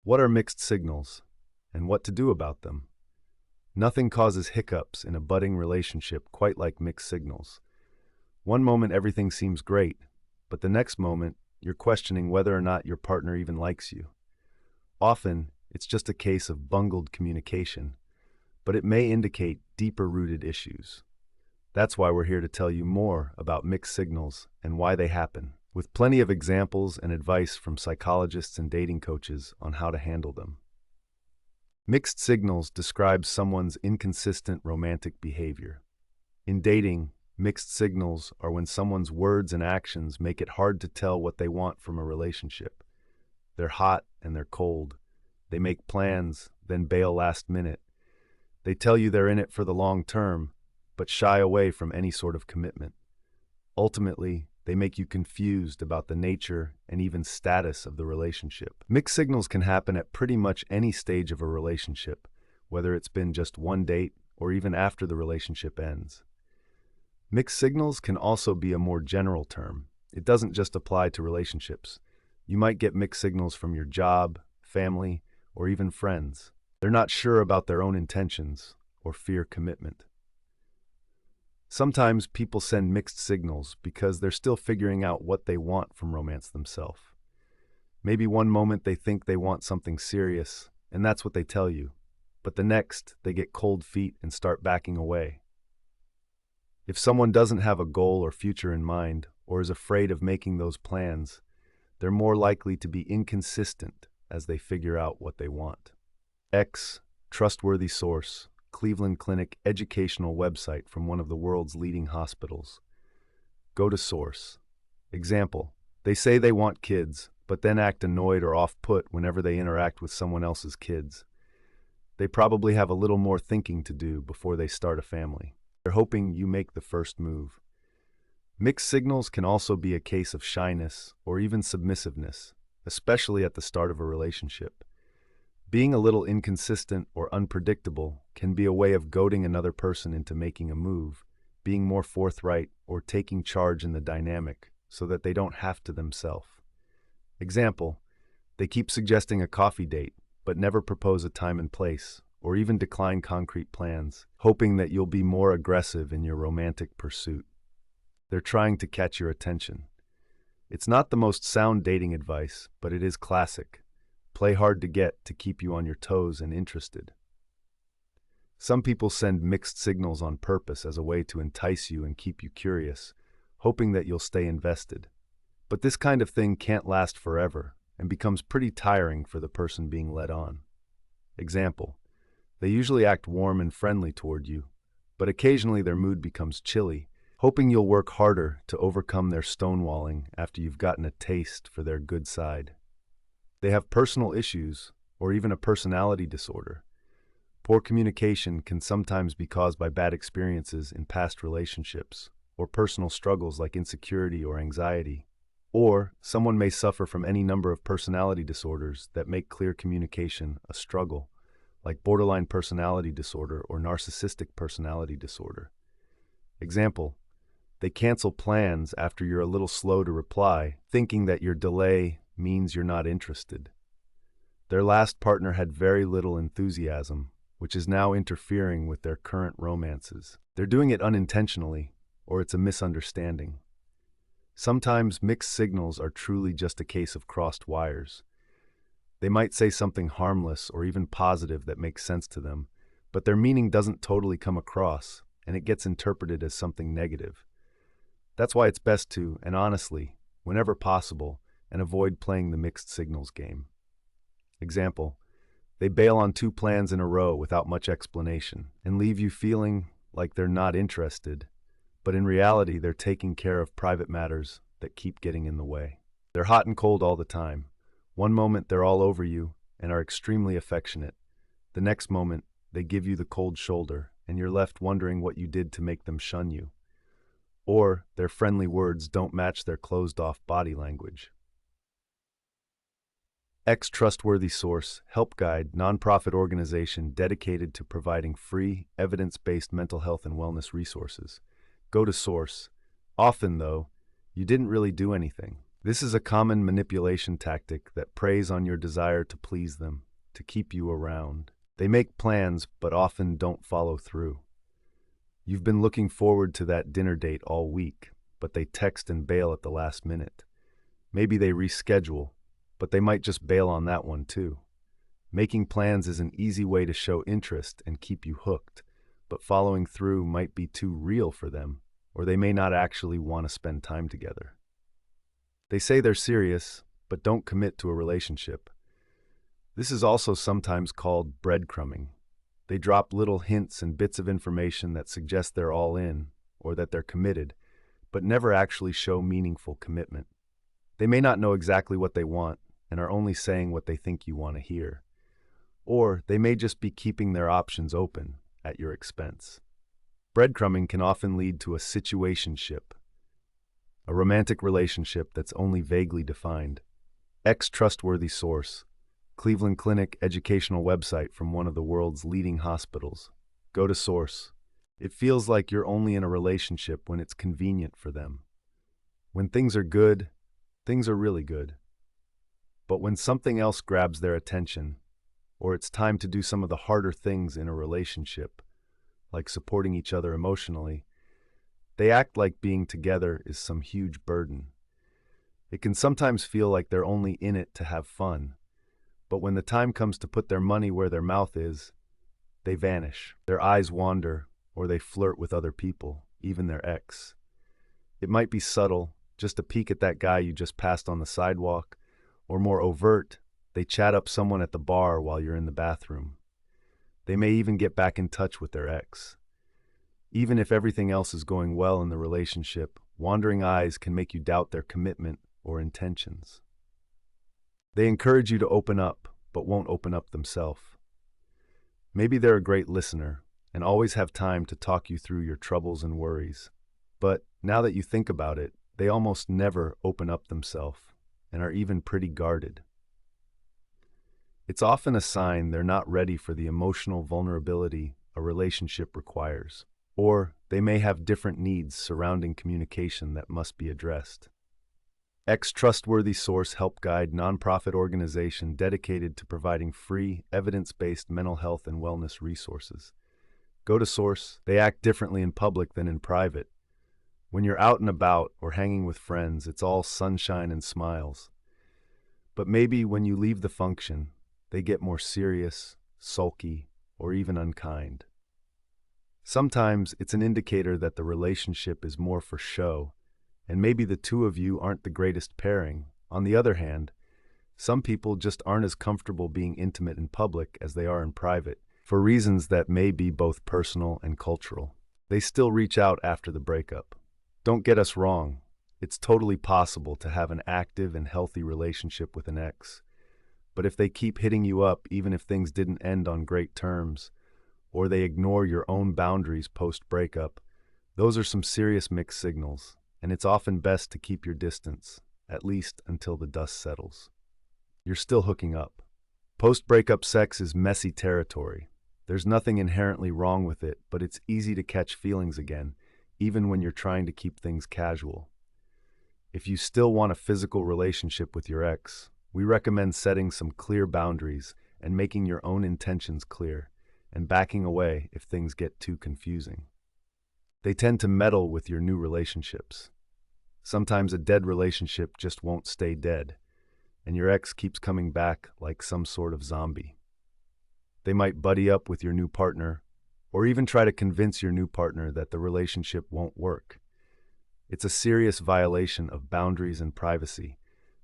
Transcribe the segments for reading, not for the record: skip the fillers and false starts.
What are mixed signals, and what to do about them? Nothing causes hiccups in a budding relationship quite like mixed signals. One moment everything seems great, but the next moment you're questioning whether or not your partner even likes you. Often, it's just a case of bungled communication, but it may indicate deeper-rooted issues. That's why we're here to tell you more about mixed signals and why they happen, with plenty of examples and advice from psychologists and dating coaches on how to handle them. Mixed signals describe someone's inconsistent romantic behavior. In dating, mixed signals are when someone's words and actions make it hard to tell what they want from a relationship. They're hot and they're cold. They make plans, then bail last minute. They tell you they're in it for the long term, but shy away from any sort of commitment. Ultimately, they make you confused about the nature and even status of the relationship. Mixed signals can happen at pretty much any stage of a relationship, whether it's been just one date or even after the relationship ends. Mixed signals can also be a more general term. It doesn't just apply to relationships. You might get mixed signals from your job, family, or even friends. They're not sure about their own intentions or fear commitment. Sometimes people send mixed signals because they're still figuring out what they want from romance themselves. Maybe one moment they think they want something serious, and that's what they tell you, but the next they get cold feet and start backing away. If someone doesn't have a goal or future in mind, or is afraid of making those plans, they're more likely to be inconsistent as they figure out what they want. X, trustworthy source, Cleveland Clinic educational website from one of the world's leading hospitals. Go to source. Example, they say they want kids, but then act annoyed or off-put whenever they interact with someone else's kids. They probably have a little more thinking to do before they start a family. They're hoping you make the first move. Mixed signals can also be a case of shyness or even submissiveness, especially at the start of a relationship. Being a little inconsistent or unpredictable can be a way of goading another person into making a move, being more forthright, or taking charge in the dynamic so that they don't have to themselves. Example, they keep suggesting a coffee date, but never propose a time and place, or even decline concrete plans, hoping that you'll be more aggressive in your romantic pursuit. They're trying to catch your attention. It's not the most sound dating advice, but it is classic. Play hard to get to keep you on your toes and interested. Some people send mixed signals on purpose as a way to entice you and keep you curious, hoping that you'll stay invested. But this kind of thing can't last forever and becomes pretty tiring for the person being led on. Example, they usually act warm and friendly toward you, but occasionally their mood becomes chilly, hoping you'll work harder to overcome their stonewalling after you've gotten a taste for their good side. They have personal issues or even a personality disorder. Poor communication can sometimes be caused by bad experiences in past relationships or personal struggles like insecurity or anxiety. Or someone may suffer from any number of personality disorders that make clear communication a struggle, like borderline personality disorder or narcissistic personality disorder. Example, they cancel plans after you're a little slow to reply, thinking that your delay means you're not interested. Their last partner had very little enthusiasm, which is now interfering with their current romances. They're doing it unintentionally, or it's a misunderstanding. Sometimes mixed signals are truly just a case of crossed wires. They might say something harmless or even positive that makes sense to them, but their meaning doesn't totally come across, and it gets interpreted as something negative. That's why it's best to, and honestly, whenever possible, and avoid playing the mixed signals game. Example, they bail on 2 plans in a row without much explanation and leave you feeling like they're not interested, but in reality they're taking care of private matters that keep getting in the way. They're hot and cold all the time. One moment they're all over you and are extremely affectionate. The next moment they give you the cold shoulder and you're left wondering what you did to make them shun you. Or their friendly words don't match their closed-off body language. X Trustworthy Source, Help Guide, nonprofit organization dedicated to providing free, evidence-based mental health and wellness resources. Go to source. Often, though, you didn't really do anything. This is a common manipulation tactic that preys on your desire to please them, to keep you around. They make plans but often don't follow through. You've been looking forward to that dinner date all week, but they text and bail at the last minute. Maybe they reschedule, but they might just bail on that one too. Making plans is an easy way to show interest and keep you hooked, but following through might be too real for them, or they may not actually want to spend time together. They say they're serious, but don't commit to a relationship. This is also sometimes called breadcrumbing. They drop little hints and bits of information that suggest they're all in, or that they're committed, but never actually show meaningful commitment. They may not know exactly what they want and are only saying what they think you want to hear. Or they may just be keeping their options open at your expense. Breadcrumbing can often lead to a situationship, a romantic relationship that's only vaguely defined. Trustworthy source, Cleveland Clinic educational website from one of the world's leading hospitals. Go to source. It feels like you're only in a relationship when it's convenient for them. When things are good, things are really good. But when something else grabs their attention, or it's time to do some of the harder things in a relationship, like supporting each other emotionally, they act like being together is some huge burden. It can sometimes feel like they're only in it to have fun, but when the time comes to put their money where their mouth is, they vanish. Their eyes wander, or they flirt with other people, even their ex. It might be subtle, just a peek at that guy you just passed on the sidewalk, or more overt, they chat up someone at the bar while you're in the bathroom. They may even get back in touch with their ex. Even if everything else is going well in the relationship, wandering eyes can make you doubt their commitment or intentions. They encourage you to open up, but won't open up themselves. Maybe they're a great listener and always have time to talk you through your troubles and worries. But now that you think about it, they almost never open up themselves and are even pretty guarded. It's often a sign they're not ready for the emotional vulnerability a relationship requires. Or they may have different needs surrounding communication that must be addressed. Trustworthy source help guide nonprofit organization dedicated to providing free, evidence-based mental health and wellness resources. Go to source. They act differently in public than in private. When you're out and about or hanging with friends, it's all sunshine and smiles. But maybe when you leave the function, they get more serious, sulky, or even unkind. Sometimes it's an indicator that the relationship is more for show, and maybe the two of you aren't the greatest pairing. On the other hand, some people just aren't as comfortable being intimate in public as they are in private, for reasons that may be both personal and cultural. They still reach out after the breakup. Don't get us wrong, it's totally possible to have an active and healthy relationship with an ex. But if they keep hitting you up even if things didn't end on great terms, or they ignore your own boundaries post-breakup, those are some serious mixed signals, and it's often best to keep your distance, at least until the dust settles. You're still hooking up. Post-breakup sex is messy territory. There's nothing inherently wrong with it, but it's easy to catch feelings again, even when you're trying to keep things casual. If you still want a physical relationship with your ex, we recommend setting some clear boundaries and making your own intentions clear, and backing away if things get too confusing. They tend to meddle with your new relationships. Sometimes a dead relationship just won't stay dead, and your ex keeps coming back like some sort of zombie. They might buddy up with your new partner, or even try to convince your new partner that the relationship won't work. It's a serious violation of boundaries and privacy,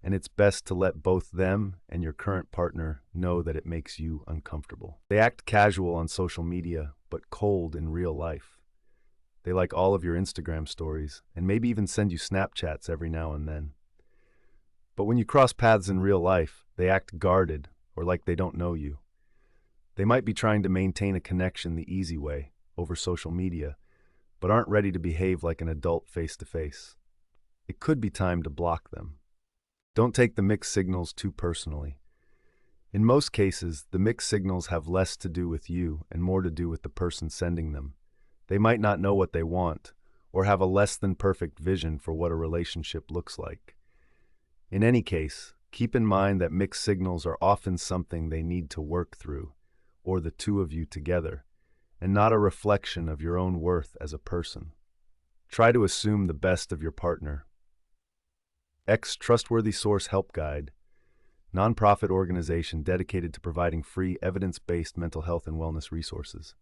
and it's best to let both them and your current partner know that it makes you uncomfortable. They act casual on social media, but cold in real life. They like all of your Instagram stories, and maybe even send you Snapchats every now and then. But when you cross paths in real life, they act guarded or like they don't know you. They might be trying to maintain a connection the easy way, over social media, but aren't ready to behave like an adult face-to-face. It could be time to block them. Don't take the mixed signals too personally. In most cases, the mixed signals have less to do with you and more to do with the person sending them. They might not know what they want, or have a less than perfect vision for what a relationship looks like. In any case, keep in mind that mixed signals are often something they need to work through, or the two of you together, and not a reflection of your own worth as a person. Try to assume the best of your partner. X Trustworthy Source Help Guide, nonprofit organization dedicated to providing free, evidence-based mental health and wellness resources.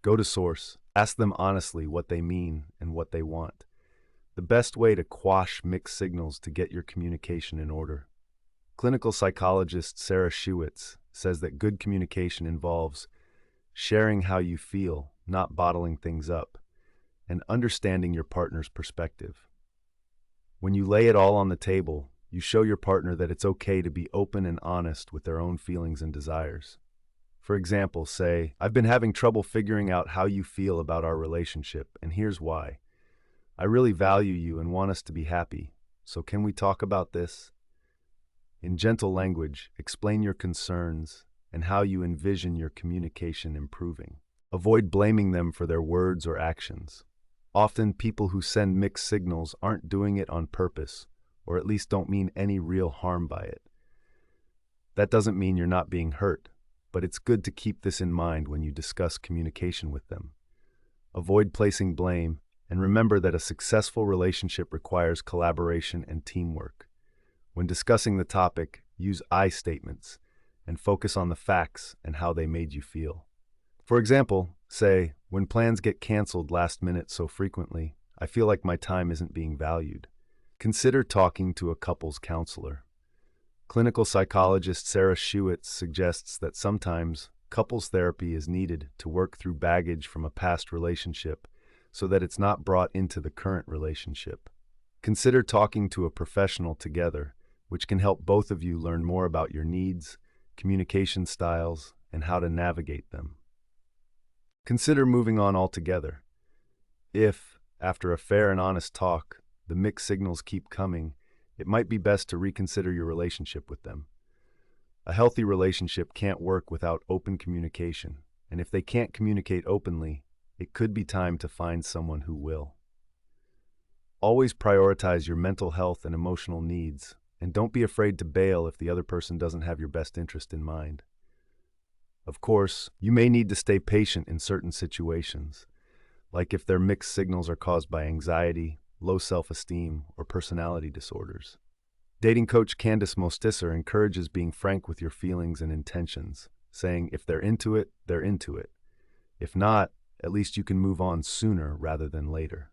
Go to source, ask them honestly what they mean and what they want. The best way to quash mixed signals to get your communication in order. Clinical psychologist Sarah Schewitz says that good communication involves sharing how you feel, not bottling things up, and understanding your partner's perspective. When you lay it all on the table, you show your partner that it's okay to be open and honest with their own feelings and desires. For example, say, "I've been having trouble figuring out how you feel about our relationship, and here's why. I really value you and want us to be happy, so can we talk about this?" In gentle language, explain your concerns and how you envision your communication improving. Avoid blaming them for their words or actions. Often, people who send mixed signals aren't doing it on purpose, or at least don't mean any real harm by it. That doesn't mean you're not being hurt, but it's good to keep this in mind when you discuss communication with them. Avoid placing blame, and remember that a successful relationship requires collaboration and teamwork. When discussing the topic, use I statements and focus on the facts and how they made you feel. For example, say, "When plans get canceled last minute so frequently, I feel like my time isn't being valued." Consider talking to a couples counselor. Clinical psychologist Sarah Schewitz suggests that sometimes couples therapy is needed to work through baggage from a past relationship so that it's not brought into the current relationship. Consider talking to a professional together, which can help both of you learn more about your needs, communication styles, and how to navigate them. Consider moving on altogether. If, after a fair and honest talk, the mixed signals keep coming, it might be best to reconsider your relationship with them. A healthy relationship can't work without open communication, and if they can't communicate openly, it could be time to find someone who will. Always prioritize your mental health and emotional needs, and don't be afraid to bail if the other person doesn't have your best interest in mind. Of course, you may need to stay patient in certain situations, like if their mixed signals are caused by anxiety, low self-esteem, or personality disorders. Dating coach Candice Mostisser encourages being frank with your feelings and intentions, saying if they're into it, they're into it. If not, at least you can move on sooner rather than later.